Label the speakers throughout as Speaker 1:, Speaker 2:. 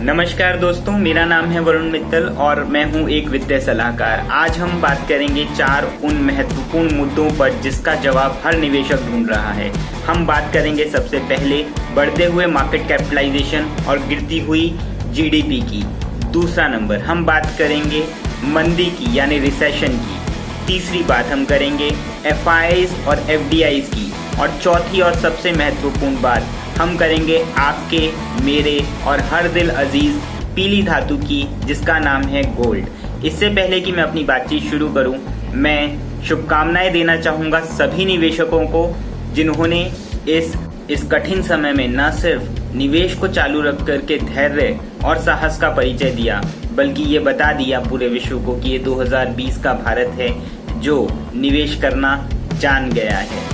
Speaker 1: नमस्कार दोस्तों, मेरा नाम है वरुण मित्तल और मैं हूं एक वित्तीय सलाहकार। आज हम बात करेंगे 4 उन महत्वपूर्ण मुद्दों पर जिसका जवाब हर निवेशक ढूंढ रहा है। हम बात करेंगे सबसे पहले बढ़ते हुए मार्केट कैपिटलाइजेशन और गिरती हुई जीडीपी की। दूसरा नंबर हम बात करेंगे मंदी की यानी रिसेशन की। तीसरी बात हम करेंगे एफआईआईज और एफडीआईज की। और चौथी और सबसे महत्वपूर्ण बात हम करेंगे आपके, मेरे और हर दिल अजीज पीली धातु की, जिसका नाम है गोल्ड। इससे पहले कि मैं अपनी बातचीत शुरू करूं, मैं शुभकामनाएं देना चाहूँगा सभी निवेशकों को जिन्होंने इस कठिन समय में न सिर्फ निवेश को चालू रख करके धैर्य और साहस का परिचय दिया, बल्कि ये बता दिया पूरे विश्व को कि ये 2020 का भारत है जो निवेश करना जान गया है।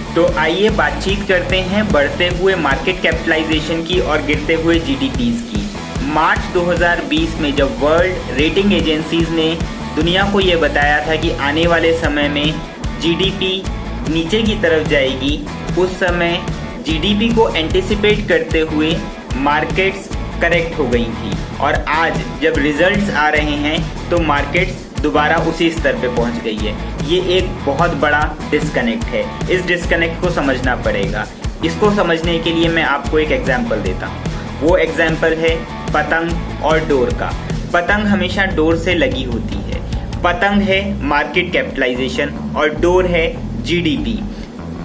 Speaker 1: तो आइए बातचीत करते हैं बढ़ते हुए मार्केट कैपिटलाइजेशन की और गिरते हुए जीडीपीज की। मार्च 2020 में जब वर्ल्ड रेटिंग एजेंसीज ने दुनिया को ये बताया था कि आने वाले समय में जीडीपी नीचे की तरफ जाएगी, उस समय जीडीपी को एंटिसिपेट करते हुए मार्केट्स करेक्ट हो गई थी। और आज जब रिजल्ट्स आ रहे हैं तो मार्केट्स दोबारा उसी स्तर पे पहुंच गई है। ये एक बहुत बड़ा डिस्कनेक्ट है। इस डिस्कनेक्ट को समझना पड़ेगा। इसको समझने के लिए मैं आपको एक एग्जांपल देता हूँ। वो एग्जांपल है पतंग और डोर का। पतंग हमेशा डोर से लगी होती है। पतंग है मार्केट कैपिटलाइजेशन और डोर है जीडीपी।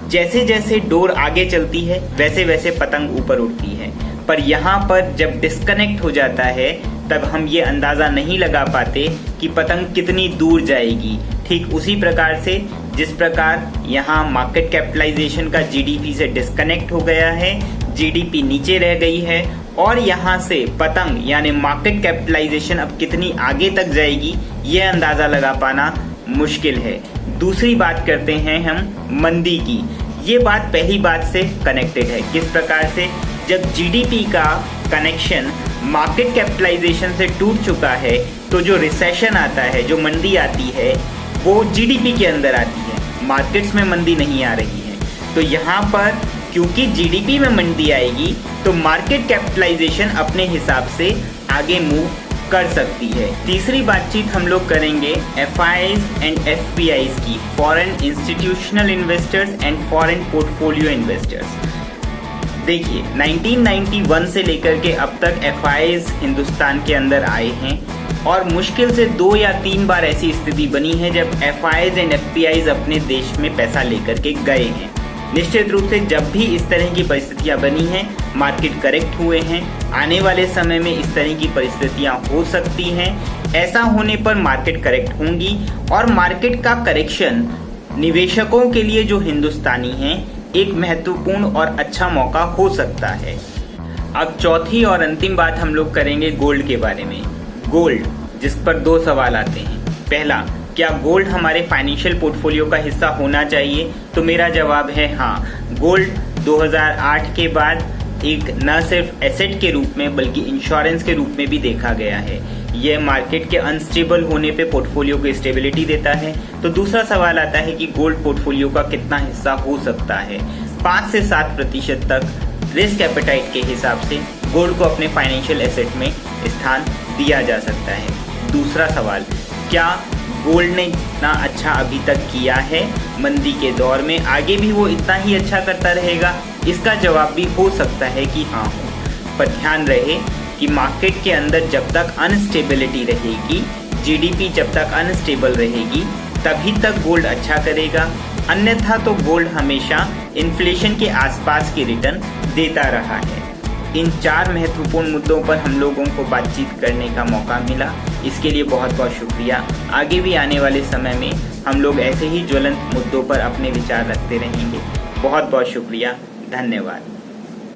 Speaker 1: जैसे जैसे डोर आगे चलती है वैसे वैसे पतंग ऊपर उड़ती है। पर यहाँ पर जब डिस्कनेक्ट हो जाता है तब हम ये अंदाजा नहीं लगा पाते कि पतंग कितनी दूर जाएगी। ठीक उसी प्रकार से जिस प्रकार यहाँ मार्केट कैपिटलाइजेशन का जीडीपी से डिस्कनेक्ट हो गया है, जीडीपी नीचे रह गई है और यहाँ से पतंग यानी मार्केट कैपिटलाइजेशन अब कितनी आगे तक जाएगी ये अंदाजा लगा पाना मुश्किल है। दूसरी बात करते हैं हम मंदी की। ये बात पहली बात से कनेक्टेड है। किस प्रकार से? जब जीडीपी का कनेक्शन मार्केट कैपिटलाइजेशन से टूट चुका है तो जो रिसेशन आता है, जो मंदी आती है, वो जीडीपी के अंदर आती है, मार्केट्स में मंदी नहीं आ रही है। तो यहाँ पर क्योंकि जीडीपी में मंदी आएगी तो मार्केट कैपिटलाइजेशन अपने हिसाब से आगे मूव कर सकती है। तीसरी बातचीत हम लोग करेंगे एफआईआईज एंड एफपीआईज की, foreign institutional investors and foreign portfolio investors. देखिए 1991 से लेकर के अब तक एफआईआईज हिंदुस्तान के अंदर आए हैं और मुश्किल से 2 या 3 बार ऐसी स्थिति बनी है जब एफआईआईज एंड एफपीआईज अपने देश में पैसा लेकर के गए हैं। निश्चित रूप से जब भी इस तरह की परिस्थितियां बनी हैं, मार्केट करेक्ट हुए हैं। आने वाले समय में इस तरह की परिस्थितियां हो सकती हैं। ऐसा होने पर मार्केट करेक्ट होंगी और मार्केट का करेक्शन निवेशकों के लिए जो हिंदुस्तानी हैं एक महत्वपूर्ण और अच्छा मौका हो सकता है। अब चौथी और अंतिम बात हम लोग करेंगे गोल्ड के बारे में। गोल्ड, जिस पर 2 सवाल आते हैं। पहला, क्या गोल्ड हमारे फाइनेंशियल पोर्टफोलियो का हिस्सा होना चाहिए? तो मेरा जवाब है हाँ। गोल्ड 2008 के बाद एक न सिर्फ एसेट के रूप में बल्कि इंश्योरेंस के रूप में भी देखा गया है। यह मार्केट के अनस्टेबल होने पे पोर्टफोलियो को स्टेबिलिटी देता है। तो दूसरा सवाल आता है कि गोल्ड पोर्टफोलियो का कितना हिस्सा हो सकता है? 5 से 7% तक रिस्क एपेटाइट के हिसाब से गोल्ड को अपने फाइनेंशियल एसेट में स्थान दिया जा सकता है। दूसरा सवाल, क्या गोल्ड ने इतना अच्छा अभी तक किया है मंदी के दौर में, आगे भी वो इतना ही अच्छा करता रहेगा? इसका जवाब भी हो सकता है कि हाँ हो। पर ध्यान रहे कि मार्केट के अंदर जब तक अनस्टेबिलिटी रहेगी, जीडीपी जब तक अनस्टेबल रहेगी, तभी तक गोल्ड अच्छा करेगा। अन्यथा तो गोल्ड हमेशा इन्फ्लेशन के आसपास की रिटर्न देता रहा है। इन 4 महत्वपूर्ण मुद्दों पर हम लोगों को बातचीत करने का मौका मिला। इसके लिए बहुत बहुत शुक्रिया। आगे भी आने वाले समय में हम लोग ऐसे ही ज्वलंत मुद्दों पर अपने विचार रखते रहेंगे। बहुत बहुत शुक्रिया। धन्यवाद।